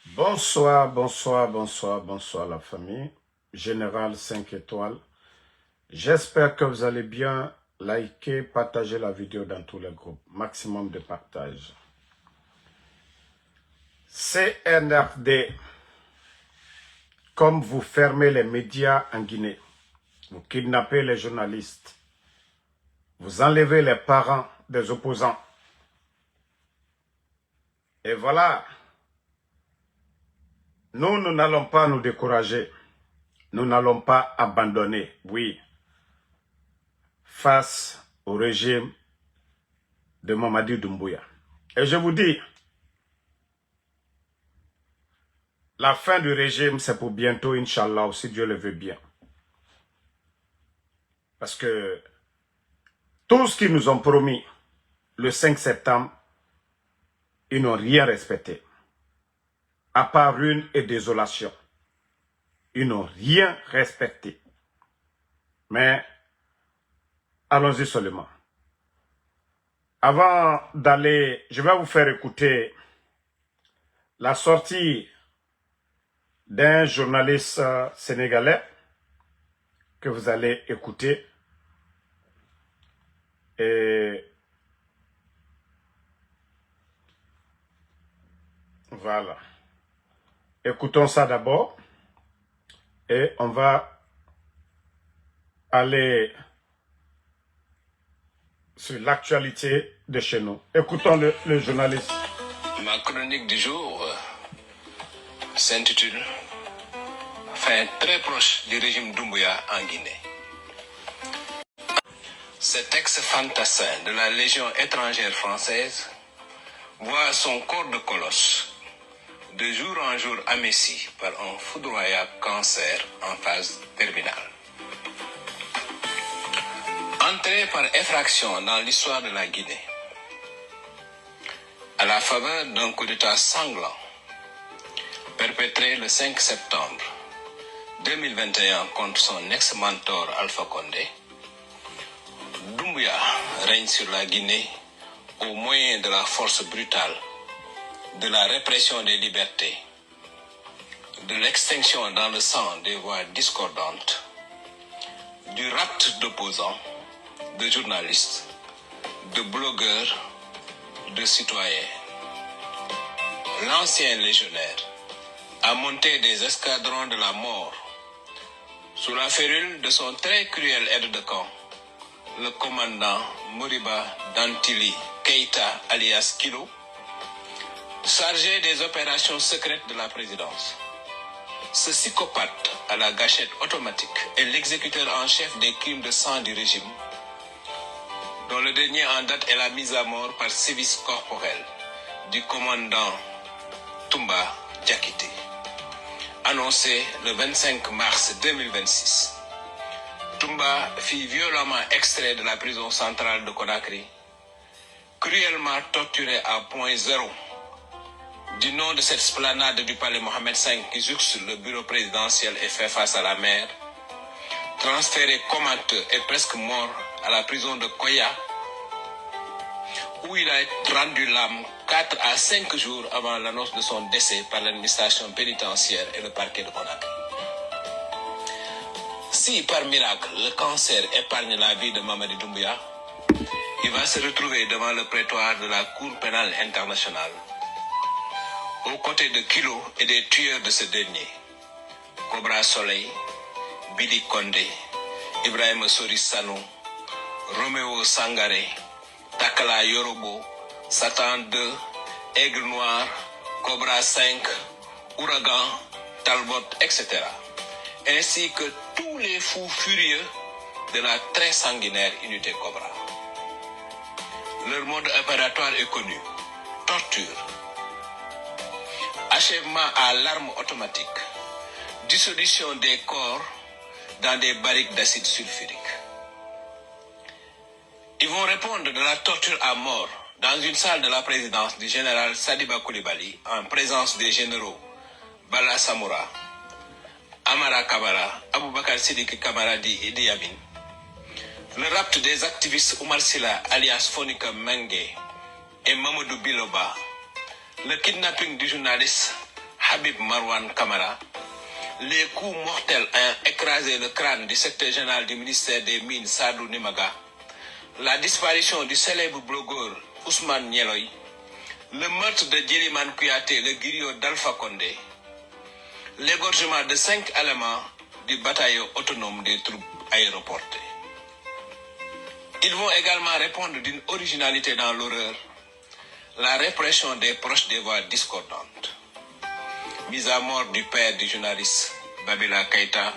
Bonsoir, bonsoir, bonsoir, bonsoir la famille. Général 5 étoiles. J'espère que vous allez bien. Likez, partagez la vidéo dans tous les groupes. Maximum de partage. CNRD, comme vous fermez les médias en Guinée, vous kidnappez les journalistes, vous enlevez les parents des opposants. Et voilà, nous n'allons pas nous décourager. Nous n'allons pas abandonner, oui, face au régime de Mamadi Doumbouya. Et je vous dis, la fin du régime, c'est pour bientôt, Inch'Allah, si Dieu le veut bien. Parce que tout ce qu'ils nous ont promis le 5 septembre, ils n'ont rien respecté. À part ruine et désolation. Ils n'ont rien respecté. Mais, allons-y seulement. Avant d'aller, je vais vous faire écouter la sortie d'un journaliste sénégalais que vous allez écouter. Et voilà. Écoutons ça d'abord. Et on va aller sur l'actualité de chez nous. Écoutons le journaliste. Ma chronique du jour s'intitule « Fin très proche du régime Doumbouya en Guinée ». Cet ex-fantassin de la Légion étrangère française voit son corps de colosse de jour en jour aminci par un foudroyable cancer en phase terminale. Entré par effraction dans l'histoire de la Guinée, à la faveur d'un coup d'État sanglant perpétré le 5 septembre 2021 contre son ex-mentor Alpha Condé, Doumbouya règne sur la Guinée au moyen de la force brutale, de la répression des libertés, de l'extinction dans le sang des voix discordantes, du rapt d'opposants, de journalistes, de blogueurs, de citoyens. L'ancien légionnaire a monté des escadrons de la mort sous la férule de son très cruel aide de camp, le commandant Moriba Dantili Keïta alias Kilo, chargé des opérations secrètes de la présidence. Ce psychopathe à la gâchette automatique est l'exécuteur en chef des crimes de sang du régime, dont le dernier en date est la mise à mort par sévice corporel du commandant Toumba Diakité, annoncé le 25 mars 2026. Toumba fut violemment extrait de la prison centrale de Conakry, cruellement torturé à point zéro, du nom de cette esplanade du palais Mohamed V qui jouxte le bureau présidentiel et fait face à la mer, transféré comateux et presque mort à la prison de Koya, où il a rendu l'âme 4 à 5 jours avant l'annonce de son décès par l'administration pénitentiaire et le parquet de Conakry. Si par miracle le cancer épargne la vie de Mamadi Doumbouya, il va se retrouver devant le prétoire de la Cour pénale internationale, aux côtés de Kilo et des tueurs de ce dernier, Cobra Soleil, Billy Condé, Ibrahim Soris-Sanou, Roméo Sangaré, Takala Yorobo, Satan 2, Aigle Noir, Cobra 5, Ouragan, Talbot, etc. Ainsi que tous les fous furieux de la très sanguinaire unité Cobra. Leur mode opératoire est connu: torture, achèvement à l'arme automatique, dissolution des corps dans des barriques d'acide sulfurique. Ils vont répondre de la torture à mort dans une salle de la présidence du général Sadiba Koulibaly en présence des généraux Bala Samoura, Amara Kabara, Aboubakar Sidiki Kamaradi et Idi Amin. Le rapt des activistes Oumar Silla alias Fonika Mengue et Mamadou Biloba. Le kidnapping du journaliste Habib Marwan Kamara, les coups mortels ont écrasé le crâne du secrétaire général du ministère des Mines, Sadou Nimaga, la disparition du célèbre blogueur Ousmane Nieloy, le meurtre de Djeliman Kouyaté, le griot d'Alpha Condé, l'égorgement de 5 éléments du bataillon autonome des troupes aéroportées. Ils vont également répondre d'une originalité dans l'horreur, la répression des proches des voix discordantes. Mise à mort du père du journaliste Babila Keïta,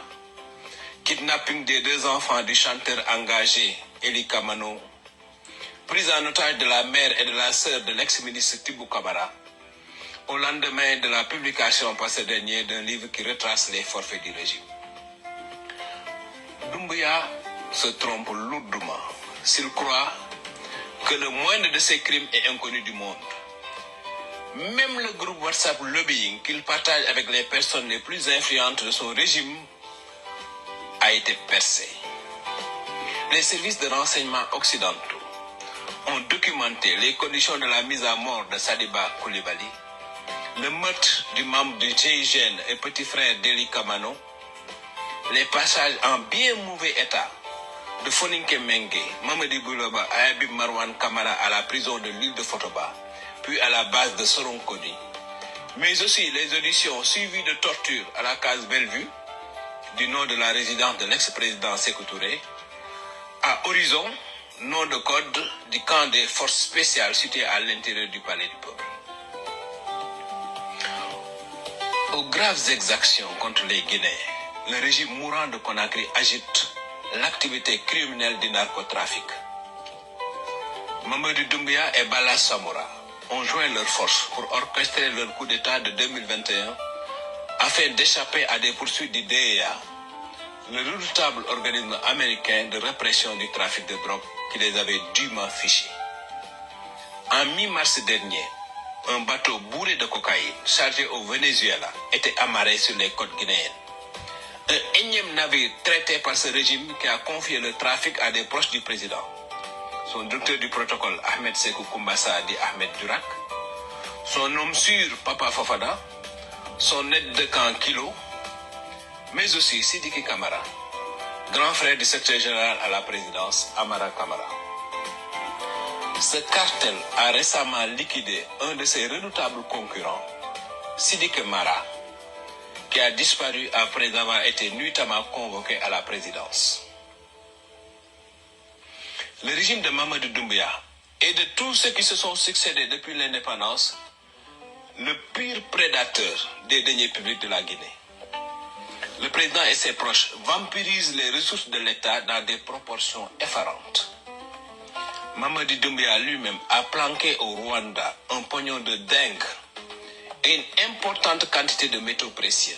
kidnapping des 2 enfants du chanteur engagé Eli Kamano, prise en otage de la mère et de la sœur de l'ex-ministre Tibou Kamara, au lendemain de la publication par ce dernier d'un livre qui retrace les forfaits du régime. Doumbouya se trompe lourdement s'il croit que le moindre de ces crimes est inconnu du monde. Même le groupe WhatsApp Lobbying qu'il partage avec les personnes les plus influentes de son régime a été percé. Les services de renseignement occidentaux ont documenté les conditions de la mise à mort de Sadiba Koulibaly, le meurtre du membre du GIGN et petit frère d'Eli Kamano, les passages en bien mauvais état de Foninke Mengue, Mamadi Bouloba et Habib Marwan Kamara à la prison de l'île de Fotoba, puis à la base de Soronkoni, mais aussi les auditions suivies de torture à la case Bellevue, du nom de la résidence de l'ex-président Sékou Touré, à Horizon, nom de code du camp des forces spéciales situé à l'intérieur du palais du peuple. Aux graves exactions contre les Guinéens, le régime mourant de Conakry agite l'activité criminelle du narcotrafic. Mamadou Doumbouya et Bala Samoura ont joint leurs forces pour orchestrer leur coup d'État de 2021 afin d'échapper à des poursuites du DEA, le redoutable organisme américain de répression du trafic de drogue qui les avait dûment fichés. En mi-mars dernier, un bateau bourré de cocaïne chargé au Venezuela était amarré sur les côtes guinéennes. Un énième navire traité par ce régime qui a confié le trafic à des proches du président. Son directeur du protocole Ahmed Sékou Koumbassa dit Ahmed Durak, son homme sûr Papa Fofana, son aide de camp Kilo, mais aussi Sidiki Kamara, grand frère du secrétaire général à la présidence Amara Kamara. Ce cartel a récemment liquidé un de ses redoutables concurrents, Sidiki Mara, qui a disparu après avoir été nuitamment convoqué à la présidence. Le régime de Mamadou Doumbouya et de tous ceux qui se sont succédés depuis l'indépendance, le pire prédateur des deniers publics de la Guinée. Le président et ses proches vampirisent les ressources de l'État dans des proportions effarantes. Mamadou Doumbouya lui-même a planqué au Rwanda un pognon de dingue et une importante quantité de métaux précieux.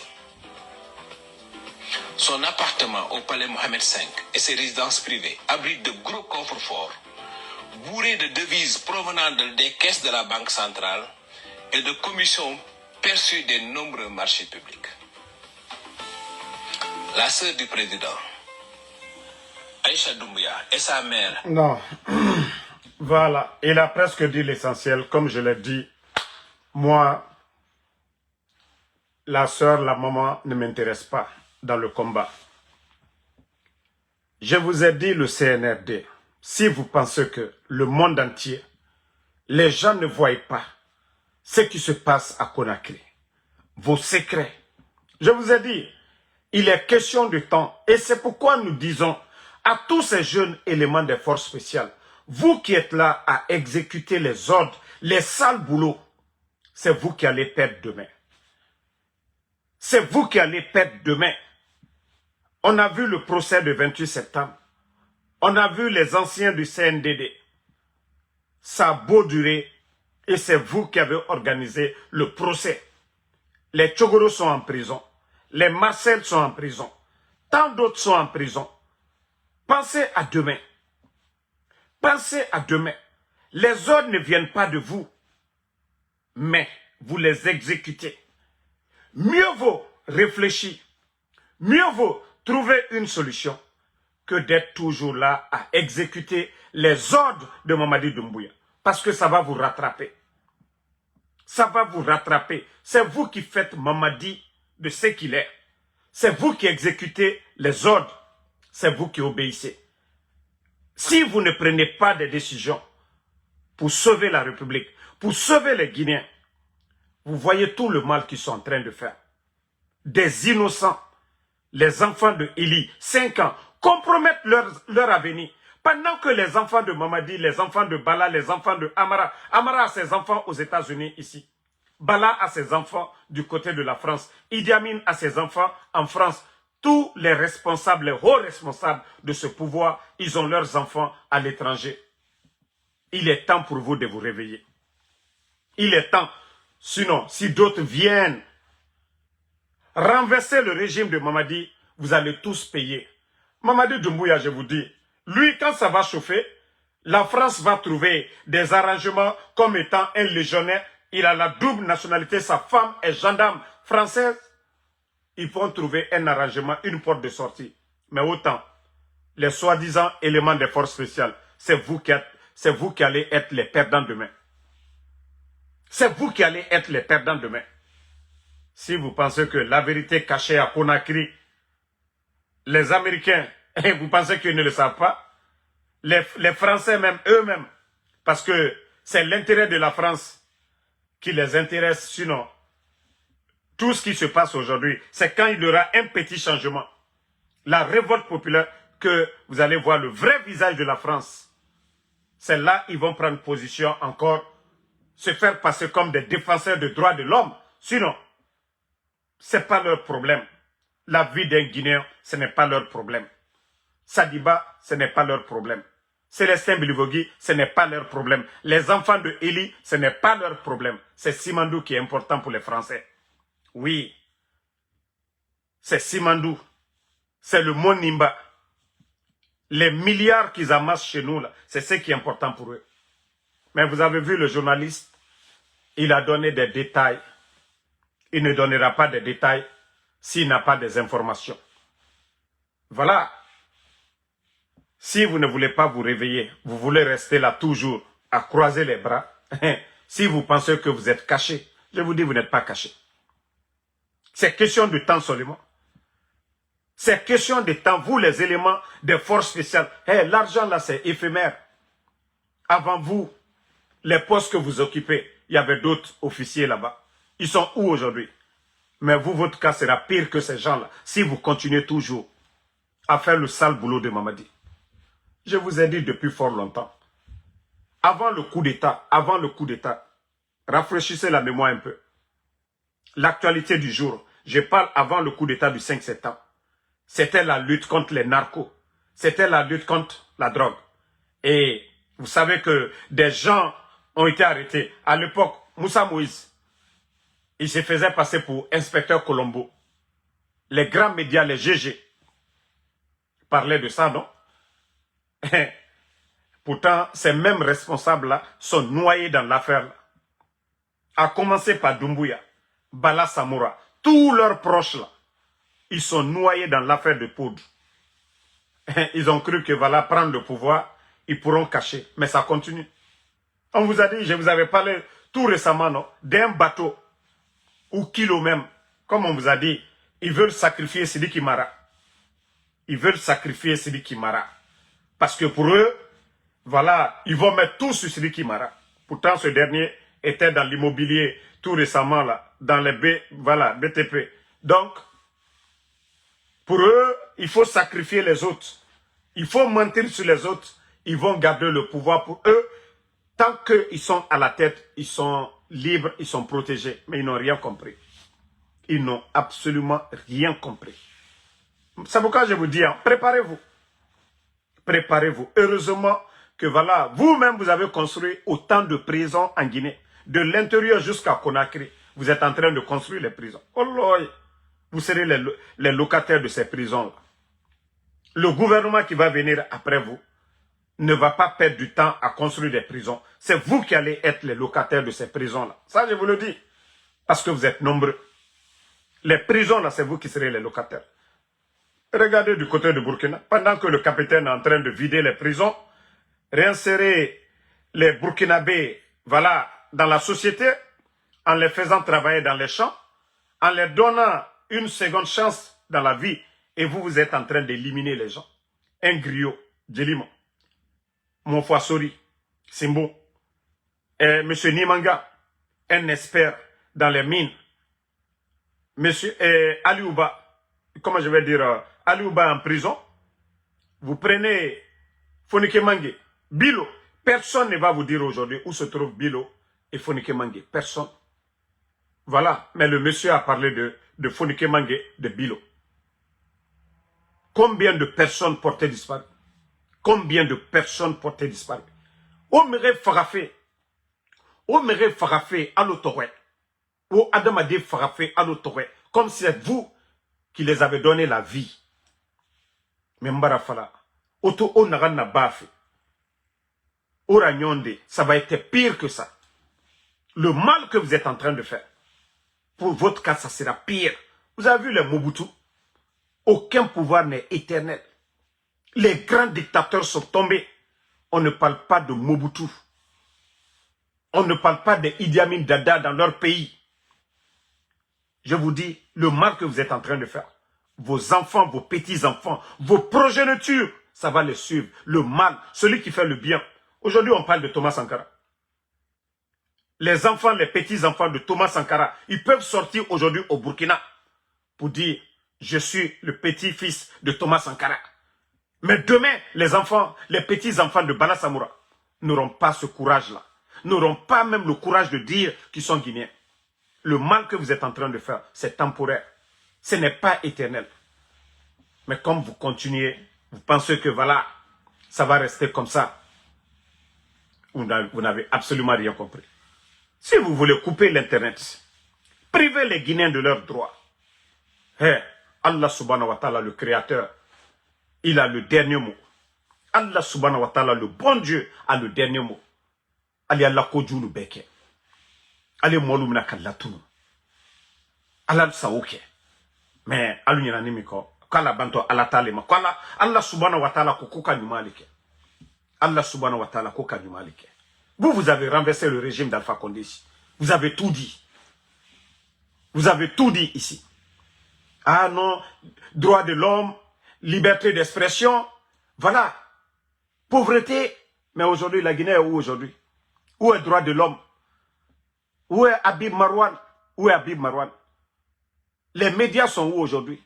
Son appartement au palais Mohamed V et ses résidences privées abritent de gros coffres-forts, bourrés de devises provenant des caisses de la Banque centrale et de commissions perçues des nombreux marchés publics. La sœur du président, Aïcha Doumbouya, et sa mère... Non, voilà, il a presque dit l'essentiel. Comme je l'ai dit, moi, la sœur, la maman ne m'intéresse pas dans le combat. Je vous ai dit le CNRD. Si vous pensez que le monde entier, les gens ne voient pas ce qui se passe à Conakry, vos secrets, je vous ai dit, il est question de temps. Et c'est pourquoi nous disons à tous ces jeunes éléments des forces spéciales, vous qui êtes là à exécuter les ordres, les sales boulots, c'est vous qui allez perdre demain. C'est vous qui allez perdre demain. On a vu le procès du 28 septembre. On a vu les anciens du CNDD. Ça a beau durer et c'est vous qui avez organisé le procès. Les Tchogoro sont en prison. Les Marcel sont en prison. Tant d'autres sont en prison. Pensez à demain. Pensez à demain. Les ordres ne viennent pas de vous, mais vous les exécutez. Mieux vaut réfléchir. Mieux vaut trouver une solution que d'être toujours là à exécuter les ordres de Mamadi Doumbouya. Parce que ça va vous rattraper. Ça va vous rattraper. C'est vous qui faites Mamadi de ce qu'il est. C'est vous qui exécutez les ordres. C'est vous qui obéissez. Si vous ne prenez pas des décisions pour sauver la République, pour sauver les Guinéens, vous voyez tout le mal qu'ils sont en train de faire. Des innocents, les enfants de Eli, 5 ans, compromettent leur avenir. Pendant que les enfants de Mamadi, les enfants de Bala, les enfants de Amara, Amara a ses enfants aux États-Unis ici. Bala a ses enfants du côté de la France. Idi Amin a ses enfants en France. Tous les responsables, les hauts responsables de ce pouvoir, ils ont leurs enfants à l'étranger. Il est temps pour vous de vous réveiller. Il est temps. Sinon, si d'autres viennent renverser le régime de Mamadi, vous allez tous payer. Mamadi Doumbouya, je vous dis, lui, quand ça va chauffer, la France va trouver des arrangements comme étant un légionnaire. Il a la double nationalité, sa femme est gendarme française. Ils pourront trouver un arrangement, une porte de sortie. Mais autant, les soi-disant éléments des forces spéciales, c'est vous qui allez être les perdants demain. C'est vous qui allez être les perdants demain. Si vous pensez que la vérité cachée à Conakry, les Américains, vous pensez qu'ils ne le savent pas? Les Français même, eux-mêmes, parce que c'est l'intérêt de la France qui les intéresse, sinon, tout ce qui se passe aujourd'hui, c'est quand il y aura un petit changement, la révolte populaire, que vous allez voir le vrai visage de la France. C'est là qu'ils vont prendre position encore, se faire passer comme des défenseurs des droits de l'homme. Sinon, ce n'est pas leur problème. La vie d'un Guinéen, ce n'est pas leur problème. Sadiba, ce n'est pas leur problème. Célestin Bilivogui, ce n'est pas leur problème. Les enfants de Eli, ce n'est pas leur problème. C'est Simandou qui est important pour les Français. Oui, c'est Simandou. C'est le Monimba. Les milliards qu'ils amassent chez nous, là, c'est ce qui est important pour eux. Mais vous avez vu le journaliste, il a donné des détails. Il ne donnera pas de détails s'il n'a pas des informations. Voilà. Si vous ne voulez pas vous réveiller, vous voulez rester là toujours à croiser les bras, si vous pensez que vous êtes caché, je vous dis vous n'êtes pas caché. C'est question de temps seulement. C'est question de temps. Vous, les éléments des forces spéciales, l'argent là c'est éphémère. Avant vous, les postes que vous occupez, il y avait d'autres officiers là-bas. Ils sont où aujourd'hui? Mais vous, votre cas sera pire que ces gens-là, si vous continuez toujours à faire le sale boulot de Mamadi. Je vous ai dit depuis fort longtemps. Avant le coup d'État, rafraîchissez la mémoire un peu. L'actualité du jour, je parle avant le coup d'État du 5 septembre. C'était la lutte contre les narcos. C'était la lutte contre la drogue. Et vous savez que des gens ont été arrêtés. À l'époque, Moussa Moïse, il se faisait passer pour inspecteur Colombo. Les grands médias, les GG, parlaient de ça, non? Pourtant, ces mêmes responsables-là sont noyés dans l'affaire. À commencer par Doumbouya, Bala Samoura, tous leurs proches-là, ils sont noyés dans l'affaire de poudre. Ils ont cru que voilà, prendre le pouvoir, ils pourront cacher. Mais ça continue. On vous a dit, je vous avais parlé tout récemment, non, d'un bateau, ou kilo même, comme on vous a dit, ils veulent sacrifier Sidiki Mara. Ils veulent sacrifier Sidiki Mara. Parce que pour eux, voilà, ils vont mettre tout sur Sidiki Mara. Pourtant, ce dernier était dans l'immobilier tout récemment, là, dans les BTP. Donc, pour eux, il faut sacrifier les autres. Il faut mentir sur les autres. Ils vont garder le pouvoir pour eux. Tant qu'ils sont à la tête, ils sont libres, ils sont protégés. Mais ils n'ont rien compris. Ils n'ont absolument rien compris. C'est pourquoi je vous dis, hein, préparez-vous. Préparez-vous. Heureusement que voilà, vous-même vous avez construit autant de prisons en Guinée. De l'intérieur jusqu'à Conakry. Vous êtes en train de construire les prisons. Oh là, vous serez les locataires de ces prisons-là. Le gouvernement qui va venir après vous ne va pas perdre du temps à construire des prisons. C'est vous qui allez être les locataires de ces prisons-là. Ça, je vous le dis. Parce que vous êtes nombreux. Les prisons-là, c'est vous qui serez les locataires. Regardez du côté de Burkina. Pendant que le capitaine est en train de vider les prisons, réinsérer les Burkinabés, voilà, dans la société, en les faisant travailler dans les champs, en leur donnant une seconde chance dans la vie, et vous êtes en train d'éliminer les gens. Un griot, Djelimo, Monfoasori, Simbo, M. Nimanga, un expert dans les mines, M. Aliouba, comment je vais dire, Aliouba en prison. Vous prenez Fonike Mange, Bilo, personne ne va vous dire aujourd'hui où se trouve Bilo et Fonike Mange, personne. Voilà, mais le monsieur a parlé de Fonike Mange, de Bilo. Combien de personnes portaient disparu? Combien de personnes portaient disparu? Omere Farafé, à l'autorité. Ou Adamade Farafé à l'autorité. Comme si c'est vous qui les avez donné la vie. Mais Mbarafala, Oto Onarana Bafi, Oranyonde, ça va être pire que ça. Le mal que vous êtes en train de faire, pour votre cas, ça sera pire. Vous avez vu les Mobutu? Aucun pouvoir n'est éternel. Les grands dictateurs sont tombés. On ne parle pas de Mobutu. On ne parle pas de Idi Amin Dada dans leur pays. Je vous dis, le mal que vous êtes en train de faire, vos enfants, vos petits-enfants, vos progénitures, ça va les suivre. Le mal, celui qui fait le bien. Aujourd'hui, on parle de Thomas Sankara. Les enfants, les petits-enfants de Thomas Sankara, ils peuvent sortir aujourd'hui au Burkina pour dire, je suis le petit-fils de Thomas Sankara. Mais demain, les enfants, les petits-enfants de Bala Samoura n'auront pas ce courage-là. N'auront pas même le courage de dire qu'ils sont guinéens. Le mal que vous êtes en train de faire, c'est temporaire. Ce n'est pas éternel. Mais comme vous continuez, vous pensez que voilà, ça va rester comme ça. Vous n'avez absolument rien compris. Si vous voulez couper l'Internet, privez les Guinéens de leurs droits. Hey, Allah subhanahu wa ta'ala, le créateur, il a le dernier mot. Allah subhanahu wa ta'ala, le bon Dieu, a le dernier mot. Ali Allah kodjou le beke. Ali molu mina kallatunu. Allah saouke. Mais alu nyana nimiko. Kala banto Allah talema. Kala Allah subhanahu wa ta'ala kukuka nyumalike. Allah subhanahu wa ta'ala kuka nyumalike. Vous avez renversé le régime d'Alpha Condé. Vous avez tout dit. Vous avez tout dit ici. Ah non, droit de l'homme, liberté d'expression, voilà. Pauvreté, mais aujourd'hui, la Guinée est où aujourd'hui? Où est le droit de l'homme? Où est Habib Marwan? Où est Habib Marwan? Les médias sont où aujourd'hui?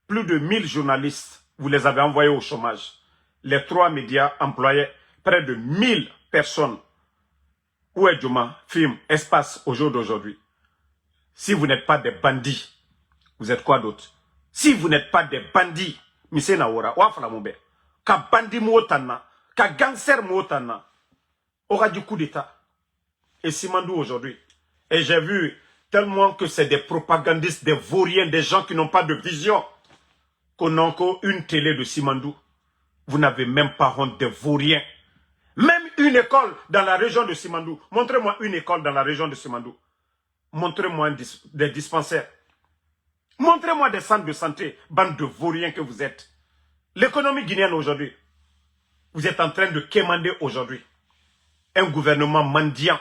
Plus de 1000 journalistes, vous les avez envoyés au chômage. Les 3 médias employaient près de 1000 personnes. Où est Djouma, Film, Espace au jour d'aujourd'hui? Si vous n'êtes pas des bandits, vous êtes quoi d'autre? Si vous n'êtes pas des bandits, Mise Nawora, Wafla Moube, ka bandit moutana, ka gangster moutana, aura du coup d'état. Et Simandou aujourd'hui. Et j'ai vu tellement que c'est des propagandistes, des vauriens, des gens qui n'ont pas de vision, qu'on n'a encore une télé de Simandou. Vous n'avez même pas honte des vauriens. Même une école dans la région de Simandou. Montrez-moi une école dans la région de Simandou. Montrez-moi des dispensaires. Montrez-moi des centres de santé, bande de vauriens que vous êtes. L'économie guinéenne aujourd'hui, vous êtes en train de quémander aujourd'hui un gouvernement mendiant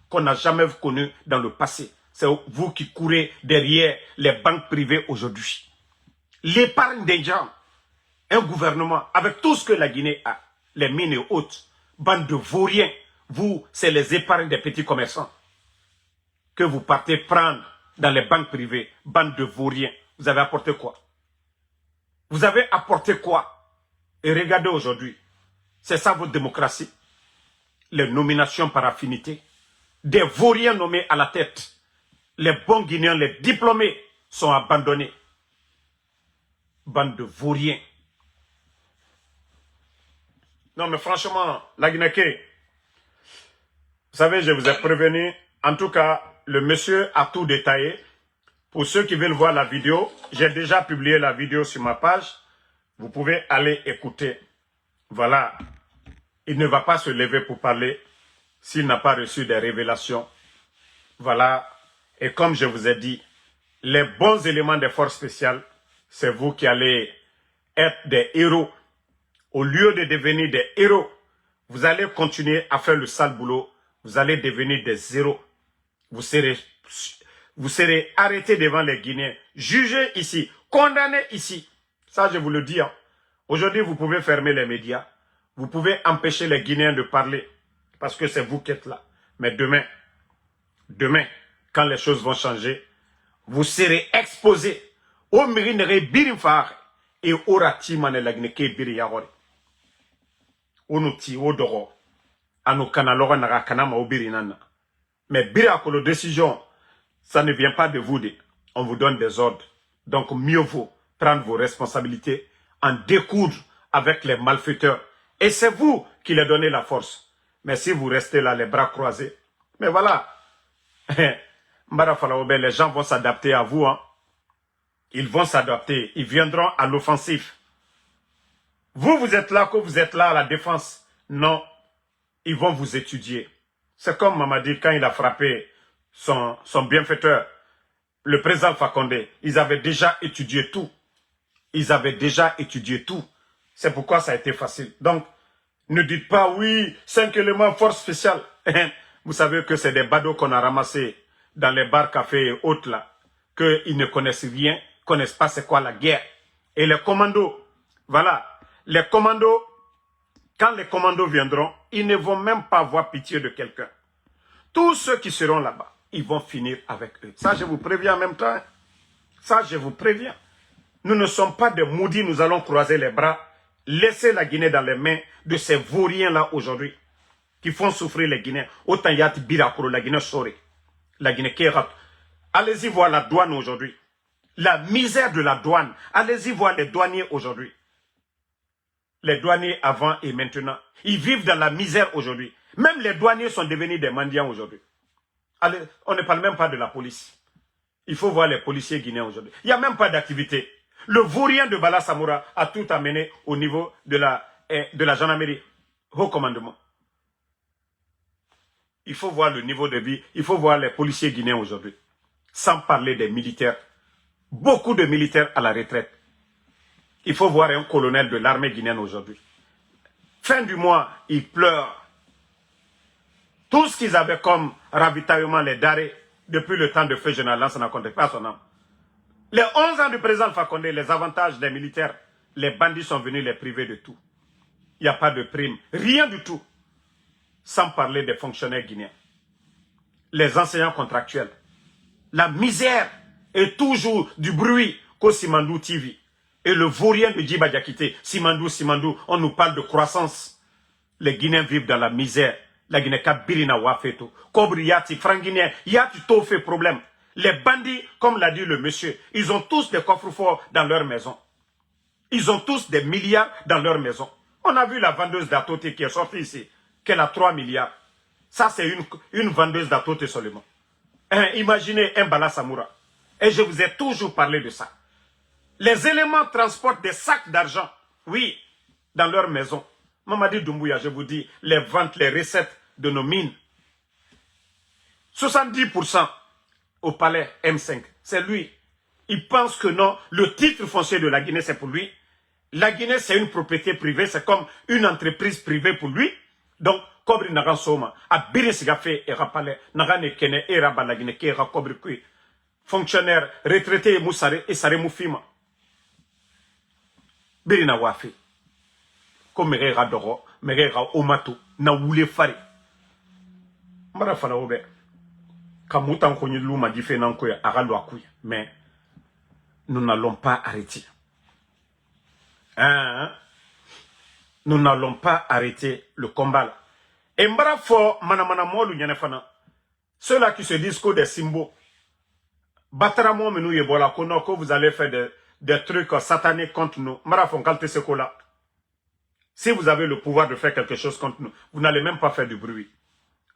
qu'on n'a jamais connu dans le passé. C'est vous qui courez derrière les banques privées aujourd'hui. L'épargne des gens, un gouvernement avec tout ce que la Guinée a, les mines et autres, bande de vauriens, vous, c'est les épargnes des petits commerçants que vous partez prendre dans les banques privées, bande de vauriens. Vous avez apporté quoi? Vous avez apporté quoi? Et regardez aujourd'hui, c'est ça votre démocratie? Les nominations par affinité, des vauriens nommés à la tête. Les bons Guinéens, les diplômés sont abandonnés. Bande de vauriens. Non mais franchement, la Guinée, vous savez, je vous ai prévenu, en tout cas, le monsieur a tout détaillé. Pour ceux qui veulent voir la vidéo, j'ai déjà publié la vidéo sur ma page. Vous pouvez aller écouter. Voilà. Il ne va pas se lever pour parler s'il n'a pas reçu des révélations. Voilà. Et comme je vous ai dit, les bons éléments des forces spéciales, c'est vous qui allez être des héros. Au lieu de devenir des héros, vous allez continuer à faire le sale boulot. Vous allez devenir des zéros. vous serez arrêtés devant les Guinéens, jugés ici, condamnés ici. Ça, je vous le dis. Hein. Aujourd'hui, vous pouvez fermer les médias. Vous pouvez empêcher les Guinéens de parler. Parce que c'est vous qui êtes là. Mais demain, quand les choses vont changer, vous serez exposés au mirinere birimfar et au rati manelagneke biriyagore. Onuti, odoro, anu kanalora naga kanama obirinana. Mais birakolo décision, ça ne vient pas de vous. On vous donne des ordres. Donc mieux vaut prendre vos responsabilités, en découdre avec les malfaiteurs. Et c'est vous qui les donnez la force. Mais si vous restez là, les bras croisés, mais voilà, les gens vont s'adapter à vous. Hein. Ils vont s'adapter, ils viendront à l'offensif. Vous êtes là, que vous êtes là à la défense. Non, ils vont vous étudier. C'est comme Mamadi quand il a frappé son bienfaiteur, le président Fakonde. Ils avaient déjà étudié tout. Ils avaient déjà étudié tout. C'est pourquoi ça a été facile. Donc, ne dites pas, oui, 5 éléments force spéciale. Vous savez que c'est des badauds qu'on a ramassés dans les bars, cafés et autres là. Qu'ils ne connaissent rien, connaissent pas c'est quoi la guerre. Et les commandos, voilà, les commandos, quand les commandos viendront, ils ne vont même pas avoir pitié de quelqu'un. Tous ceux qui seront là-bas, ils vont finir avec eux. Ça, je vous préviens en même temps. Hein. Ça, je vous préviens. Nous ne sommes pas des maudits, nous allons croiser les bras, laisser la Guinée dans les mains de ces vauriens-là aujourd'hui, qui font souffrir les Guinéens. Autant y a Birakoro, la Guinée Soré, la Guinée Kérat. Allez-y voir la douane aujourd'hui. La misère de la douane. Allez-y voir les douaniers aujourd'hui. Les douaniers avant et maintenant. Ils vivent dans la misère aujourd'hui. Même les douaniers sont devenus des mendiants aujourd'hui. On ne parle même pas de la police. Il faut voir les policiers guinéens aujourd'hui. Il n'y a même pas d'activité. Le vaurien de Bala Samoura a tout amené au niveau de la gendarmerie. Haut commandement. Il faut voir le niveau de vie. Il faut voir les policiers guinéens aujourd'hui. Sans parler des militaires. Beaucoup de militaires à la retraite. Il faut voir un colonel de l'armée guinéenne aujourd'hui. Fin du mois, ils pleurent. Tout ce qu'ils avaient comme ravitaillement, les darés, depuis le temps de feu général Lansana Conté, pas son nom. Les 11 ans du président Fakonde, les avantages des militaires, les bandits sont venus les priver de tout. Il n'y a pas de prime, rien du tout. Sans parler des fonctionnaires guinéens. Les enseignants contractuels. La misère est toujours du bruit qu'au Simandou TV. Et le vaurien de Djiba Diakité, Simandou, on nous parle de croissance. Les Guinéens vivent dans la misère. La Guinée Kabirina Wafeto. Kobri Yati, Franguinéen, Yati tout fait problème. Les bandits, comme l'a dit le monsieur, ils ont tous des coffres forts dans leur maison. Ils ont tous des milliards dans leur maison. On a vu la vendeuse d'Atoté qui est sortie ici, qu'elle a 3 milliards. Ça, c'est une vendeuse d'Atoté seulement. Imaginez un Bala Samoura. Et je vous ai toujours parlé de ça. Les éléments transportent des sacs d'argent, oui, dans leur maison. Mamadi Doumbouya, je vous dis, les ventes, les recettes de nos mines. 70% au palais M5, c'est lui. Il pense que non, le titre foncier de la Guinée, c'est pour lui. La Guinée, c'est une propriété privée, c'est comme une entreprise privée pour lui. Donc, Kobri Nagan Soma, a Birisigafe et Rapale, Nagane Kene et Rabat la Guinée, Kera Kobri Kui. Fonctionnaire, retraité Moussare et Sare Moufima. Birina Wafi. Comme Merera Doro, Merera Omato, na Woule Fari. Mara Fala Obe. Kamoutan Konyi Louma Dife Nankoya, Araloakoui. Mais nous n'allons pas arrêter. Hein? Nous n'allons pas arrêter le combat là. Et Mbara Fo, Manamana Molu Nyanefana. Ceux-là qui se disent que des symboles. Bataramo Menou Yebola, que vous allez faire des trucs sataniques contre nous. Mbara Fo, Kalte Sekola. Si vous avez le pouvoir de faire quelque chose contre nous, vous n'allez même pas faire du bruit.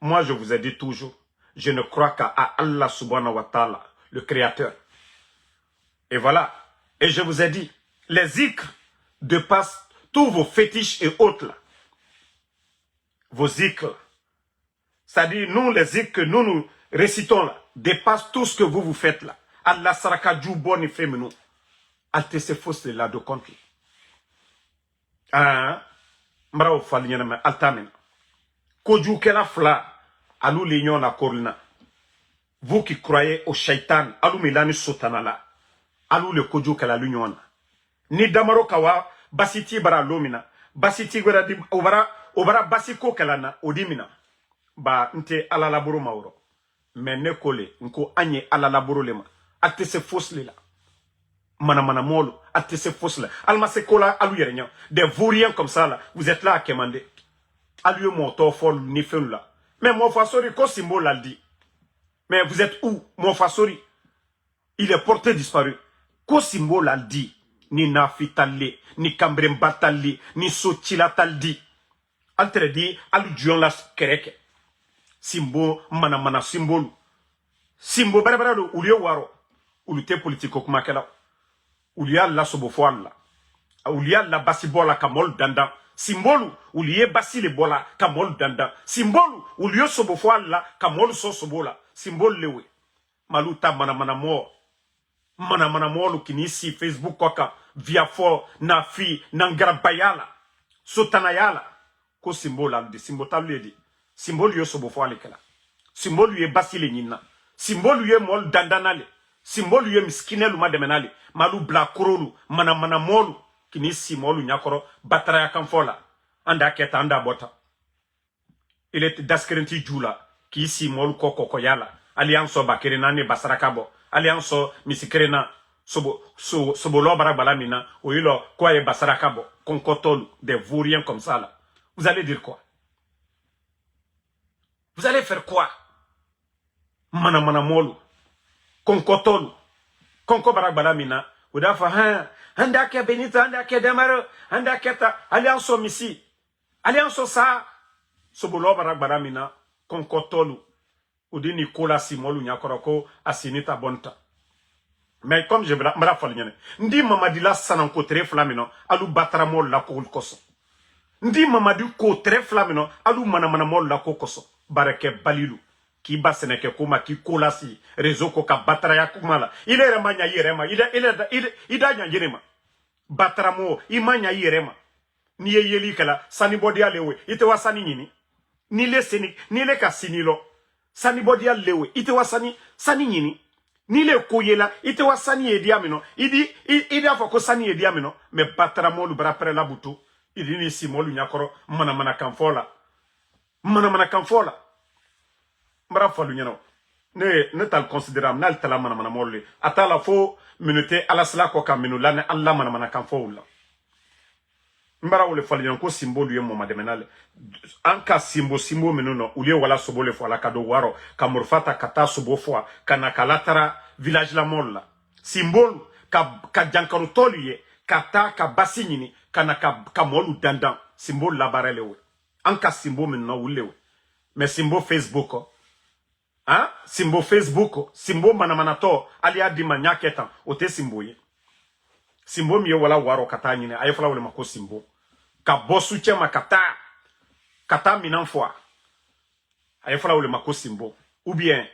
Moi, je vous ai dit toujours, je ne crois qu'à Allah subhanahu wa ta'ala, le créateur. Et voilà. Et je vous ai dit, les zikrs dépassent tous vos fétiches et autres là. Vos zikrs. C'est-à-dire, nous, les zikrs que nous récitons là, dépassent tout ce que vous faites là. Allah saraka djoubon et féminin. Alte se fausse là de contre. Ah, Mrao Faliana me altamen. Koju kela fla, alou lignon la korlina. Vous qui croyez au shaitan, alou milani sotanala, alou le kojo kala l'union. Ni damaro kawa, basiti bara lomina, basiti bara di, obara basiko kalana, odimina. Ba nte ala laburo mauro. Mais ne kole, nko anye ala laburo lema. Ate se fausse la. Mana molo, ate se fausse la. Alma se kola, alou yerenyan. Des vauriens comme ça là, vous êtes là à quémander. Alou mon fol ni fen là. Mais mon fasori, ko symbole l'a dit. Mais vous êtes où, mon fasori? Il est porté disparu. Ko symbole l'a dit. Ni Nafi Talli, ni Kambremba Talli, ni Sochila Taldi. Altre dit, alu dion la kereke. Simbo, mana symbole. Simbo, barabara, ou lieu waro. Ou lutte politico kumakela. Ou lieu la sobofoal la. Ou lieu la basibola kamol dandan. Symbole, ou lieu basi le bola kamol dandan. Symbole, ou lieu sobofoal la kamol so sobola. Symbole lewe. Maluta mana mo. Mana mo kini si Facebook koka. Via fo, Nafi, Nangarabayala. Sotanayala. Ko symbole aldi. Symbole tablé di. Symbole yo sobofoal kala. Symbole yo basi le nina. Symbole yo mol dandanale. Symbole yo miskinelu mademenale. Malu bla korolu. Mana molu. Kini si molu nyakoro. Batraya kanfola. Anda keta anda bota. Il est daskerenti jula. Ki si molu koko koyala. Alliance bakirina ne basarakabo. Alliance misikrena. Sobo lo barabala mina. Ou ilo quoi e basarakabo. Konkotolu. Des vauriens comme ça là. Vous allez dire quoi? Vous allez faire quoi? Mana molu. Konkotolu. Konko barabala mina. Udafa ha. Andake Benita, andake Demaro, andake ta. Alliance misi. Alliance sa. Sobolo barabala mina. Konkotolu. Udini kola simolu nyakoroko asinita bonta. Mais comme je me rappelle, ndi mamadila sananko tre flamino, alu batramol la koso. Ndi mamadi ko tre flamino, alu manamol la koso. Bareke balilu. Ki baseneke kuma ki kolasi réseau ko ka batraya kumala. Il est remanya yerema, il a yerema. Batramo, imanya yerema. Ni yeli kala sani bodi alewe, ite wasani nini. Ni le seni, ni le kasinilo. Sani bodi alewe, ite wasani sani nini. Ni le koyela, ite wasani ediamino. Idi afoko sani ediamino, me batramo lu brapre la butu. Idi ni simolu nyakoro mana kanfola. Mana kanfola. Mbara falu nyano. Ne tal considérable, nal tala mana molle. Atala fo minute ala sala ko ka minu lane alla mana kanfola. Mbara wole falu nyano ko symbole yo moma demenale. Anka simbo minu no ulie wala sobole fo ala kado waro ka murfata kata sobo fo kana kalatara village la molla. Symbole ka jankaro toliye kata ka basinyini kana ka molu dandan symbole la barelewe. Anka simbo minu no ulewe. Mais simbo Facebook hein? Simbo Facebook, simbo manamanato, alia di manyaketan, ote simbo ye. Simbo miye wala waro kata nyine, ayefala wale mako simbo. Ka bosu chema kata minanfwa. Ayefala wale mako simbo. Ou bien,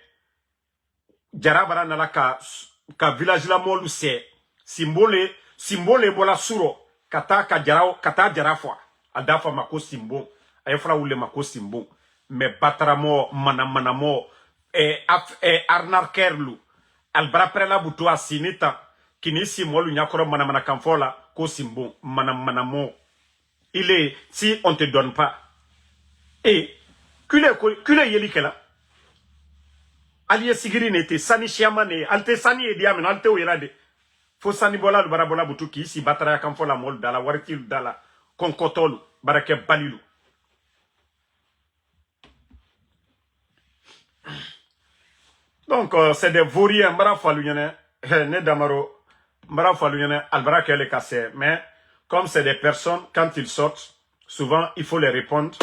jarabara nala ka village la molu se, simbole bola suro, kata jarafwa. Aldafa mako simbo. Ayefala wale mako simbo. Me batramo, manamo, arnarkerlu albra prela butu asinita kini simolu nyakoro mana kanfola ko simbo manamo. Il est si on te donne pas et kule yeli kala aliye sigiri nete sani shiamane alte sani ediamen alte oyelade fo sani bola lu barabola butu ki si batara kanfola mol dala wartil dala konkotolu barake balilu. Donc, c'est des vauriens, ne damaro, albara les cassés. Mais, comme c'est des personnes, quand ils sortent, souvent, il faut les répondre.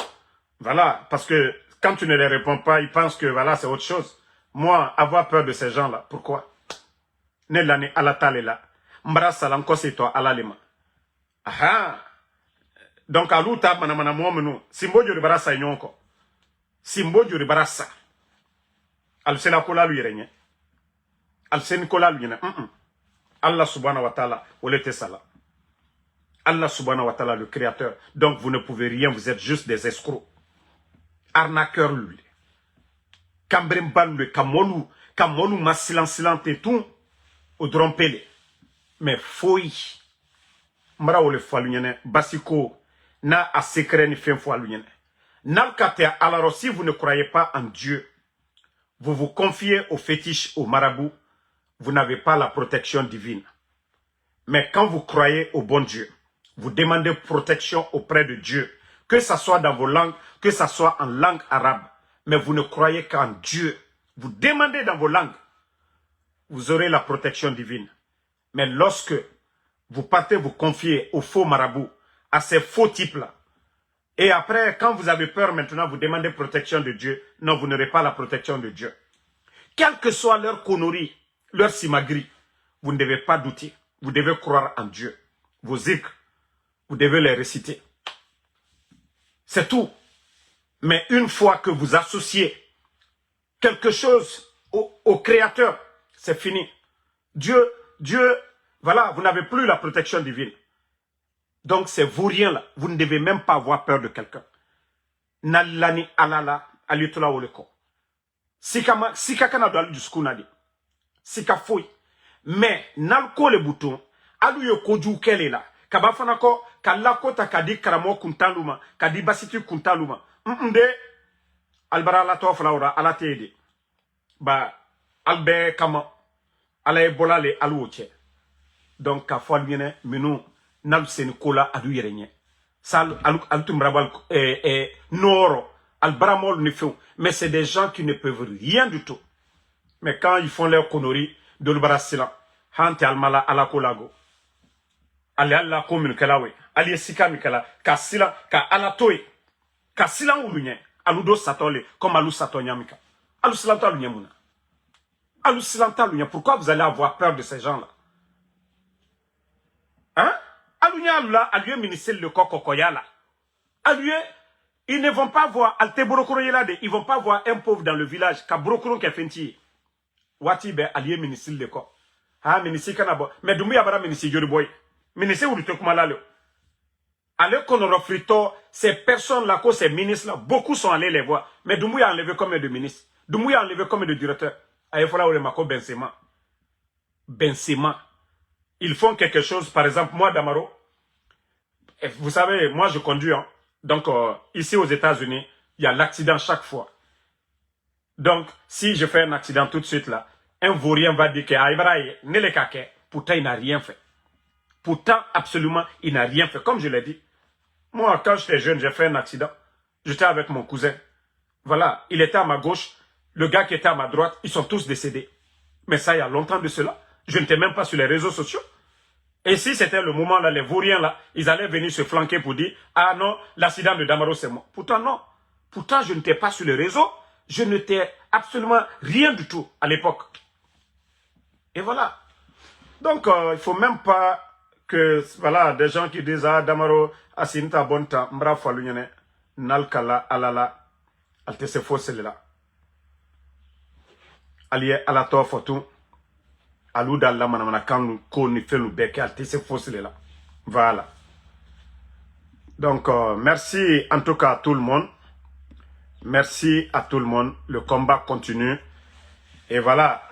Voilà, parce que quand tu ne les réponds pas, ils pensent que, voilà, c'est autre chose. Moi, avoir peur de ces gens-là, pourquoi? Ne l'année à la talela. Mbara salanko c'est toi, à la lema. Ah! Donc, à l'outa, manamana mouamenu, simbo du ribarasa yonko. Simbo du ribarasa. Al sena kola lu yerenye. Al sen kola lu yene. Allah subhanahu wa ta'ala, olete sala. Allah subhanahu wa ta'ala, le créateur. Donc vous ne pouvez rien, vous êtes juste des escrocs. Arnaqueurs lui. Kambrembal lui, kamolu, ka monu ma silente tout au drompele mais foi mara wole falunyene basiko na a secret ni fen falunyene nal kate alors si vous ne croyez pas en Dieu, vous vous confiez aux fétiches, aux marabouts, vous n'avez pas la protection divine. Mais quand vous croyez au bon Dieu, vous demandez protection auprès de Dieu, que ce soit dans vos langues, que ce soit en langue arabe, mais vous ne croyez qu'en Dieu. Vous demandez dans vos langues, vous aurez la protection divine. Mais lorsque vous partez vous confier aux faux marabouts, à ces faux types-là, et après, quand vous avez peur maintenant, vous demandez protection de Dieu, non, vous n'aurez pas la protection de Dieu. Quelle que soit leur connerie, leur simagri, vous ne devez pas douter. Vous devez croire en Dieu. Vos zikr, vous devez les réciter. C'est tout. Mais une fois que vous associez quelque chose au Créateur, c'est fini. Dieu, voilà, vous n'avez plus la protection divine. Donc c'est vous rien là. Vous ne devez même pas avoir peur de quelqu'un. Nalani alala alitola oleko. Sika kana do du skunadi. Sika foi. Mais nalko le bouton alu yo koju kele la. Kabafana ko kalako takadi karamo kuntaluma kadi basiti kuntaluma. Nde albara la tofla ora ala tede. Ba albe kama ala ebolale aluoche. Donc ka fo miene minu nal sen kola adu yerenye sal al tumbrabal noro al bramol ne font mais c'est des gens qui ne peuvent rien du tout mais quand ils font leur conneries de le brasila hante al mala ala kolago ali alla komin kalawe ali sika mikala ka sila ka ala toy ka sila ulunye aludo satole comme alu satonyamika alu silanta lunyamuna alu silanta lunya pourquoi vous allez avoir peur de ces gens-là hein? Allié ministre le Kokokoyala. Allié, ils ne vont pas voir Alte Borokoroyela, ils vont pas voir un pauvre dans le village, Kabrokoro qui a fait Wati be allié ministre le Kok. Ah, ministre Kanabo. Mais Doumbouya bara ministre Yoriboy. Ministre ou le Tokumalalo. Allez qu'on refrito, ces personnes-là, ces ministres-là, beaucoup sont allés les voir. Mais Doumbouya a enlevé combien de ministres? Doumbouya a enlevé combien de directeurs? Ayefola ou le Mako Bensema. Bensema. Ils font quelque chose, par exemple, moi, Damaro, vous savez, moi, je conduis, hein. Donc, ici aux États-Unis, il y a l'accident chaque fois. Donc, si je fais un accident tout de suite, là, un vaurien va dire que Aïbraï, Nelekake, pourtant, il n'a rien fait. Pourtant, absolument, il n'a rien fait. Comme je l'ai dit, moi, quand j'étais jeune, j'ai fait un accident. J'étais avec mon cousin. Voilà, il était à ma gauche, le gars qui était à ma droite, ils sont tous décédés. Mais ça, il y a longtemps de cela. Je n'étais même pas sur les réseaux sociaux. Et si c'était le moment là, les vauriens là, ils allaient venir se flanquer pour dire, ah non, l'accident de Damaro c'est moi. Pourtant non. Pourtant je n'étais pas sur les réseaux. Je n'étais absolument rien du tout à l'époque. Et voilà. Donc il ne faut même pas que, voilà, des gens qui disent, ah Damaro, asinta bonta, mbra falunyene, nalkala, alala, alte se fossele là. Allié à la toa photo. Alouda la manamana quand qu'on fait le bec à c'est fausse là. Voilà. Donc merci en tout cas à tout le monde. Merci à tout le monde. Le combat continue. Et voilà.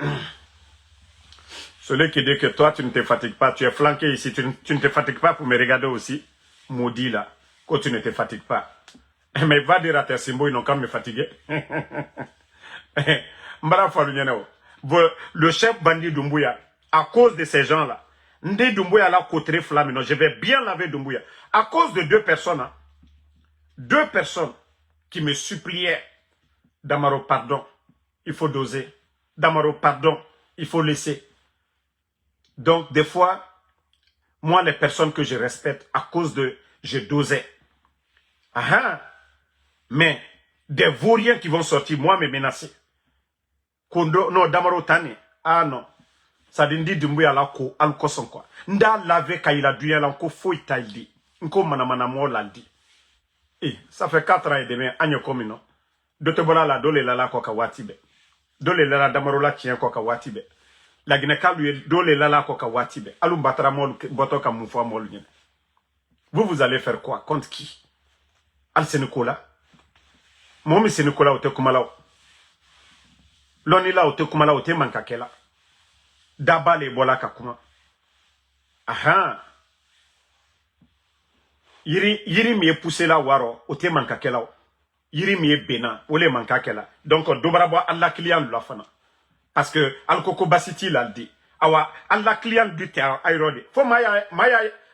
Celui qui dit que toi tu ne te fatigues pas, tu es flanqué ici, tu ne te fatigues pas pour me regarder aussi. Maudit là. Quand tu ne te fatigues pas. Mais va dire à tes symboles, ils n'ont qu'à me fatiguer. Le chef bandit Doumbouya, à cause de ces gens-là, Ndé Doumbouya l'a côté flamme, je vais bien laver Doumbouya. À cause de deux personnes, hein, deux personnes qui me suppliaient, Damaro, pardon, il faut doser. Damaro, pardon, il faut laisser. Donc, des fois, moi, les personnes que je respecte, à cause de, je dosais. Ah, mais des vauriens qui vont sortir, moi, me menacer. Kondo, non, Damaro Tane. Ah non. Ça dit Doumbouya la ko, al koson quoi. Nda lave kaila duya la ko fo italdi. Nko manamana mo laldi. Eh, ça fait 4 ans et demi, agno komino. Dotobola la dole la koka watibe. Dole la Damaro la tien koka watibe. La gineka lui dole la koka watibe. Alum batara mol botoka mufwa mol nyene. Vous allez faire quoi? Contre qui? Al Sénécola? Momi Sénécola ou te kumalao? L'onila ote kumala ote mankakela. Daba le bola kakuma. Aha. Yiri mi poussé la waro ote mankakela. Yiri mi bena ole mankakela. Donc dobrabo alla client la fana. Parce que alkoko basiti l'a dit. Awa alla client du terrain aérode. Faut maya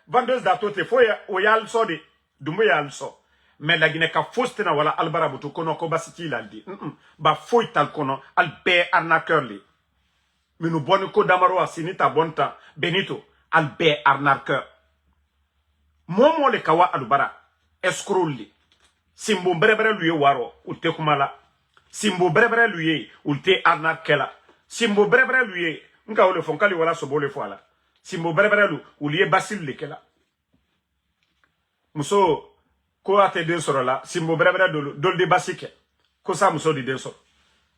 vendeuse d'atote faut o yal so de dumbo yal so. Mais la Guinée ka fausse na wala albara butu kono ko basiti l'a dit. Ba faut tal kono albe arnaqueur li. Mais nous bonne ko damaro asinita bonta Benito albe arnaqueur. Momo le kawa albara escrow li. Simbo brebere lui waro ulte kumala. Simbo brebere lui ulte arnaquela. Simbo brebere lui nka ole fonkali wala sobo le foala. Simbo brebere lu ulie basil le kela. Muso ko ate den soro la simbo brebere dol de basike. Ko sa muso di den soro.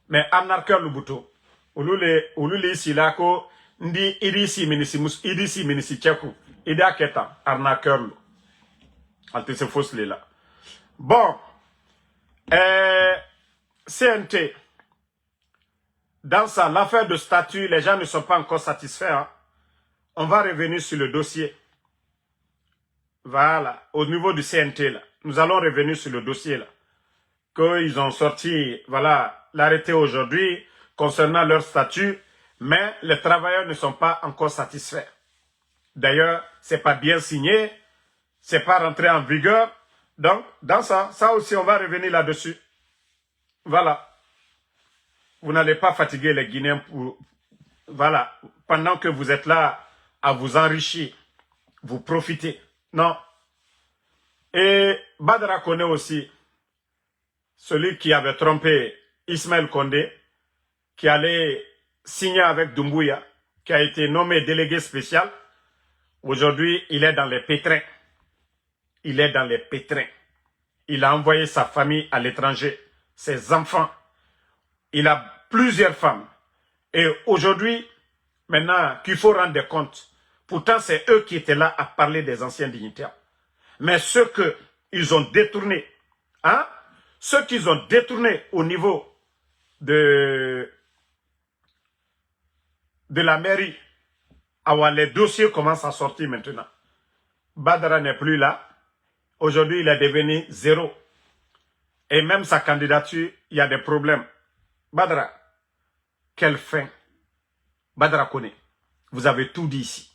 Mais arnaqueur lu buto. Ulule ici là ko ndi idisi minisi cheku. Ida keta arnaqueur lu. Alte se fausse le là. Bon, CNT, dans ça, l'affaire de statut, les gens ne sont pas encore satisfaits. Hein. On va revenir sur le dossier. Voilà, au niveau du CNT, là. Nous allons revenir sur le dossier, là. Qu'ils ont sorti, voilà, l'arrêté aujourd'hui concernant leur statut, mais les travailleurs ne sont pas encore satisfaits. D'ailleurs, c'est pas bien signé, c'est pas rentré en vigueur. Donc, dans ça aussi, on va revenir là-dessus. Voilà. Vous n'allez pas fatiguer les Guinéens pour... Voilà. Pendant que vous êtes là à vous enrichir, vous profitez. Non. Et Badra connaît aussi celui qui avait trompé Ismaël Condé, qui allait signer avec Doumbouya, qui a été nommé délégué spécial. Aujourd'hui, il est dans les pétrins. Il est dans les pétrins. Il a envoyé sa famille à l'étranger, ses enfants. Il a plusieurs femmes. Et aujourd'hui, maintenant qu'il faut rendre des comptes, pourtant c'est eux qui étaient là à parler des anciens dignitaires. Mais ceux qu'ils ont détournés, hein, ceux qu'ils ont détournés au niveau de la mairie, alors les dossiers commencent à sortir maintenant. Badara n'est plus là. Aujourd'hui, il est devenu zéro. Et même sa candidature, il y a des problèmes. Badra, quelle fin. Badra connaît. Vous avez tout dit ici.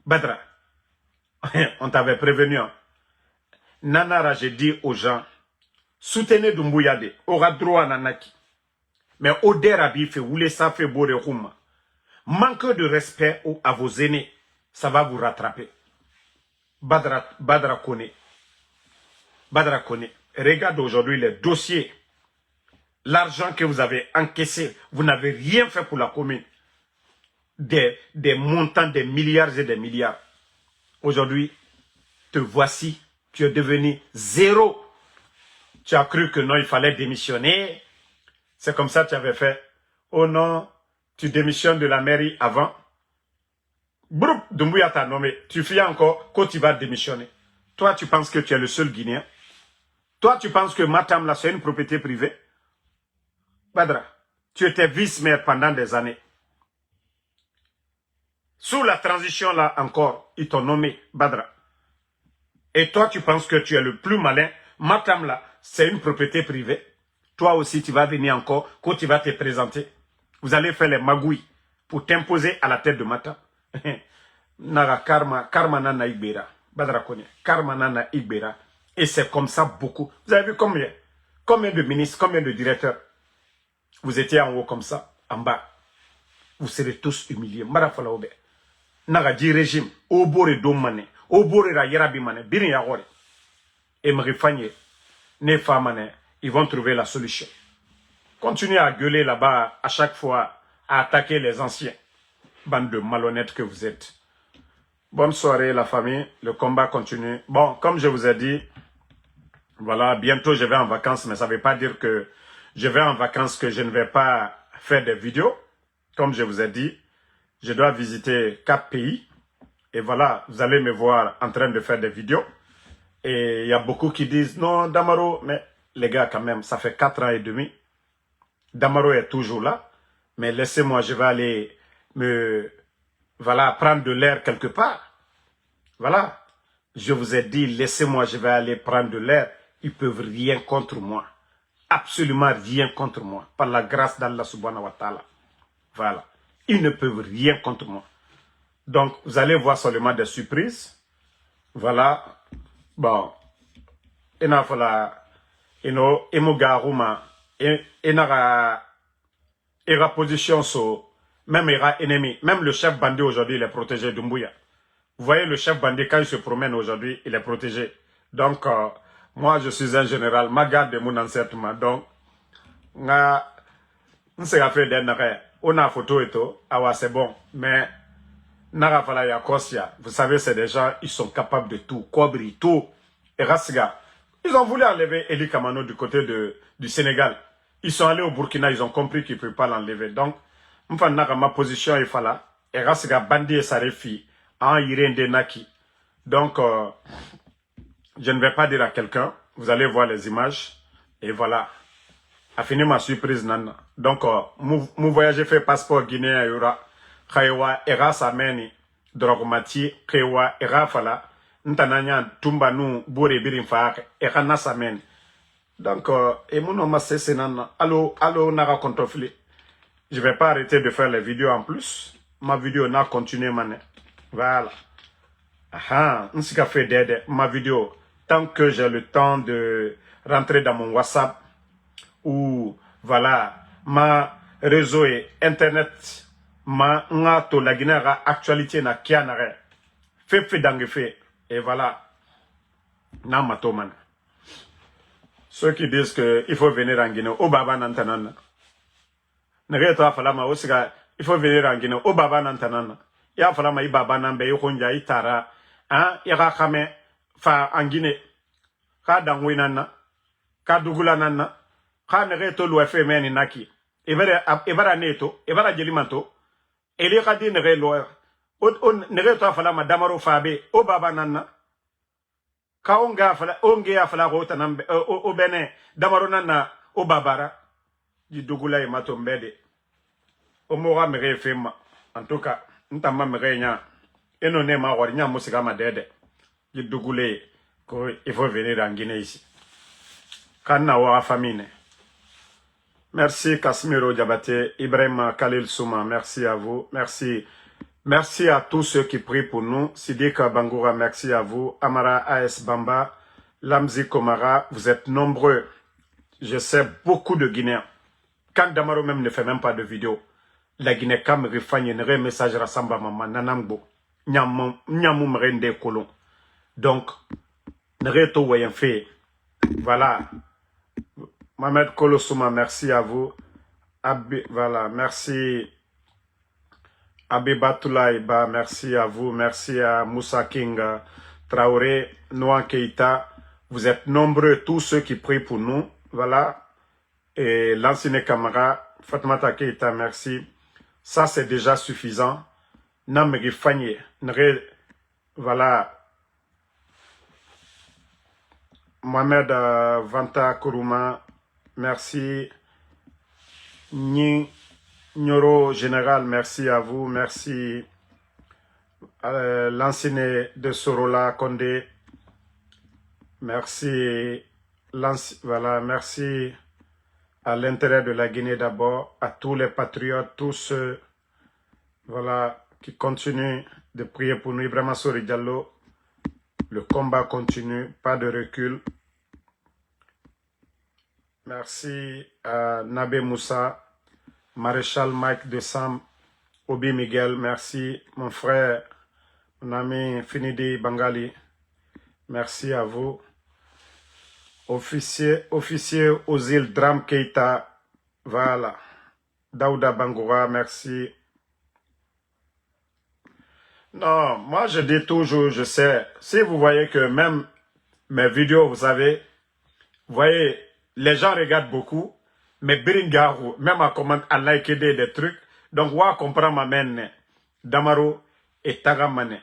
Badra, on t'avait prévenu. Hein. Nanara, j'ai dit aux gens, soutenez Doumbouya aura droit à Nanaki. Mais Oderabi fait rouler ça, fait beau de Rouma. Manque de respect à vos aînés, ça va vous rattraper. Badra connaît. Badra connaît. Regarde aujourd'hui les dossiers. L'argent que vous avez encaissé, vous n'avez rien fait pour la commune. Des montants, des milliards et des milliards. Aujourd'hui, te voici, tu es devenu zéro. Tu as cru que non, il fallait démissionner. C'est comme ça que tu avais fait. Oh non, tu démissionnes de la mairie avant. Broup, Doumbouya t'a nommé. Tu fais encore quand tu vas démissionner. Toi, tu penses que tu es le seul Guinéen. Toi, tu penses que Matam, là, c'est une propriété privée. Badra, tu étais vice-maire pendant des années. Sous la transition, là, encore, ils t'ont nommé Badra. Et toi, tu penses que tu es le plus malin. Matam, là, c'est une propriété privée. Toi aussi, tu vas venir encore quand tu vas te présenter. Vous allez faire les magouilles pour t'imposer à la tête de Matam. Nara karma nana igbera. Badra connaît. Karma nana igbera. Et c'est comme ça beaucoup. Vous avez vu combien? Combien de ministres, combien de directeurs? Vous étiez en haut comme ça, en bas. Vous serez tous humiliés. Marafala obe. Nara di régime. Obore domane. Obore ra yerabi mane. Birin yagore. Et Mrifanye. Ne famane. Ils vont trouver la solution. Continuez à gueuler là-bas à chaque fois, à attaquer les anciens. Bande de malhonnêtes que vous êtes. Bonne soirée la famille, le combat continue. Bon, comme je vous ai dit, voilà, bientôt je vais en vacances, mais ça ne veut pas dire que je vais en vacances que je ne vais pas faire des vidéos. Comme je vous ai dit, je dois visiter 4 pays. Et voilà, vous allez me voir en train de faire des vidéos. Et il y a beaucoup qui disent, non, Damaro, mais les gars, quand même, ça fait 4 ans et demi. Damaro est toujours là, mais laissez-moi, je vais aller voilà, prendre de l'air quelque part. Voilà. Je vous ai dit, laissez-moi, je vais aller prendre de l'air. Ils peuvent rien contre moi. Absolument rien contre moi. Par la grâce d'Allah subhanahu wa ta'ala. Voilà. Ils ne peuvent rien contre moi. Donc, vous allez voir seulement des surprises. Voilà. Bon. Ina fala, ino, garuma, ina position so, même ira ennemi. Même le chef bandit aujourd'hui, il est protégé d'Umbuya. Vous voyez, le chef bandit, quand il se promène aujourd'hui, il est protégé. Donc, moi, je suis un général. Ma garde de mon ancêtre, donc, on s'est fait des on a photo et tout. Ah, c'est bon. Mais, Narafala Yakosia, vous savez, c'est des gens, ils sont capables de tout. Kobri, tout. Et Rassiga, ils ont voulu enlever Eli Kamano du côté du Sénégal. Ils sont allés au Burkina, ils ont compris qu'ils ne peuvent pas l'enlever. Donc, ma position est là. Et Rassiga, Bandi et Sarefi, en Irene Naki. Donc, je ne vais pas dire à quelqu'un. Vous allez voir les images. Et voilà. A fini ma surprise, Nana. Donc, mon voyage fait passeport guinéen, Yura. Kaiwa era sameni drogmati kaiwa era fala ntananya tumba nu bore birin fa era na sameni donc et mon ma cessé nan allo nara contofli. Je vais pas arrêter de faire les vidéos en plus. Ma vidéo n'a continué mané. Voilà. Ah, nsika fait d'aide ma vidéo tant que j'ai le temps de rentrer dans mon WhatsApp ou voilà ma réseau et internet ma nga to la Guinée actualité na kianare fait dangue fait et voilà na matoman ceux qui disent que il faut venir en Guinée au baba nantanana ne to afala ma osiga il faut venir en Guinée au baba nantanana ya afala ma ibaba nambe yokonja itara hein ira kame fa en Guinée ka dangwinana ka dugulanana ka ne to lo fe meni naki ebara neto ebara jelimanto Eli kadi nere loer. Nere to afala ma Damaro fabe. O baba nanna. Ka onga afala. Onge afala rota nambe. O bene. Damaro nanna. O babara. Di dugula e mato mbede. O mora mere fema. En tout cas. Ntama mere nya. Eno ne ma wari nya musika ma dede. Di dugule. Ko il faut venir en Guinée ici. Kana wa famine. Merci Casimiro Diabaté, Ibrahim Khalil Souma, merci à vous, merci. Merci à tous ceux qui prient pour nous. Sidika Bangoura, merci à vous. Amara AS Bamba, Lamzi Komara, vous êtes nombreux. Je sais beaucoup de Guinéens. Quand Damaro même ne fait même pas de vidéo, la Guinée kam refanye ne message rassamba maman nanambo. Nyamou mrende kolon. Donc, ne reto wayen fait. Voilà. Mohamed Kolosouma, merci à vous. Voilà, merci. Abibatoulaïba, merci à vous. Merci à Moussa King, Traoré, Noan Keita. Vous êtes nombreux, tous ceux qui prient pour nous. Voilà. Et l'ancien camarade, Fatmata Keita, merci. Ça, c'est déjà suffisant. Namri Fagné, voilà. Mohamed Vanta Kourouma, merci. Nyoro Général, merci à vous. Merci. L'ancien de Sorola Condé. Merci. Voilà, merci à l'intérêt de la Guinée d'abord, à tous les patriotes, tous ceux voilà, qui continuent de prier pour nous. Ibrahima Sori Diallo, le combat continue, pas de recul. Merci à Nabé Moussa, Maréchal Mike de Sam, Obi Miguel, merci. Mon frère, mon ami Finidi Bangali, merci à vous. Officier aux îles Dram Keita, voilà. Daouda Bangoura, merci. Non, moi je dis toujours, je sais, si vous voyez que même mes vidéos, vous savez, vous voyez, les gens regardent beaucoup, mais Biringaru, même à comment à liker des trucs, donc on comprend ma mène, Damaro et Tagamane,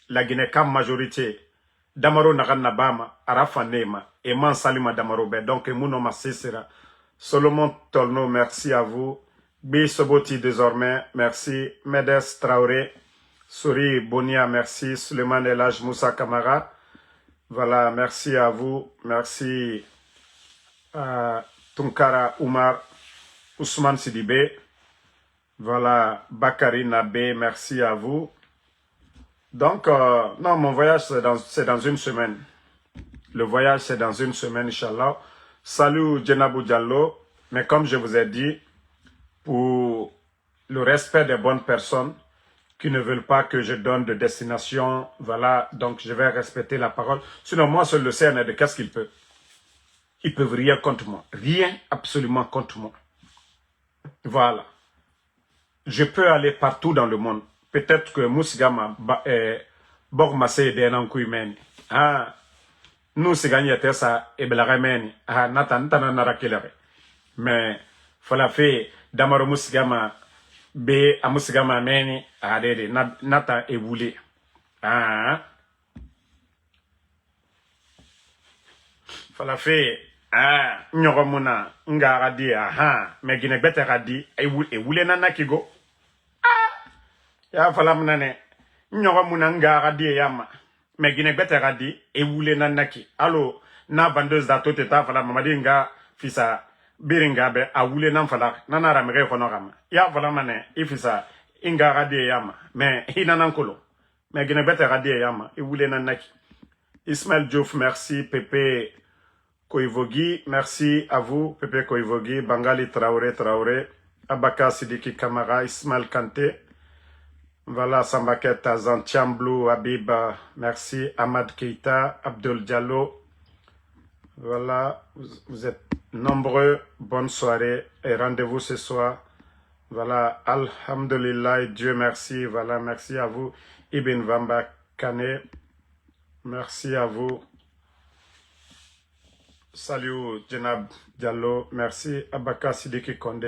la Guinée comme majorité, Damaro Naganabama, Arafa Nema, et Man Salima Damaro, donc Mounoma Sesera, Solomon Tolno, merci à vous. B. Soboti désormais, merci. Medes Traoré, Souri Bonia, merci. Suleiman Elaj Moussa Kamara, voilà, merci à vous. Merci à Tunkara Oumar, Ousmane Sidibé, voilà, Bakari Nabé, merci à vous. Donc, non, mon voyage, c'est dans une semaine. Le voyage, c'est dans une semaine, Inch'Allah. Salut, Djenabou Diallo. Mais comme je vous ai dit, pour le respect des bonnes personnes qui ne veulent pas que je donne de destination, voilà, donc je vais respecter la parole. Sinon, moi, seul le CNRD, qu'est-ce qu'il peut? Ils peuvent rien contre moi. Rien, absolument contre moi. Voilà. Je peux aller partout dans le monde. Peut-être que Moussigama, Bormase et Denankuimeni. Ah, nous, c'est gagné ça, et Belaremeni. Ah, Natana Narakilere. Mais, Falafe, Damaro Moussigama, B, à Moussigama Meni, ah, Nata et Boulé. Ah, Falafe, ah, Nyoromuna, Ngaradi, ah, mais Guinebete Radi, et Boulé Nanakigo. Ya fala mnane nyogo munanga radi yama me gine bete radi e wule nanaki allo na vendeuse da tote ta fala mamadi nga fisa biringa be a wule nan fala nanara mege kono gama ya fala mane ifisa inga radi yama me hinanan kolo me gine bete radi yama e wule nanaki. Ismaël Diouf, merci. Pepe Koivogi, merci à vous. Pepe Koivogi, Bangali Traoré, Abaka Sidiki Kamara, Ismaël Kanté. Voilà, Sambaket Tazan, Tiamblou, Habib, merci. Ahmad Keita, Abdul Diallo. Voilà, vous êtes nombreux. Bonne soirée et rendez-vous ce soir. Voilà, Alhamdulillah, Dieu merci. Voilà, merci à vous. Ibn Vamba Kane, merci à vous. Salut, Djenab Diallo, merci. Abaka Sidiki Konde.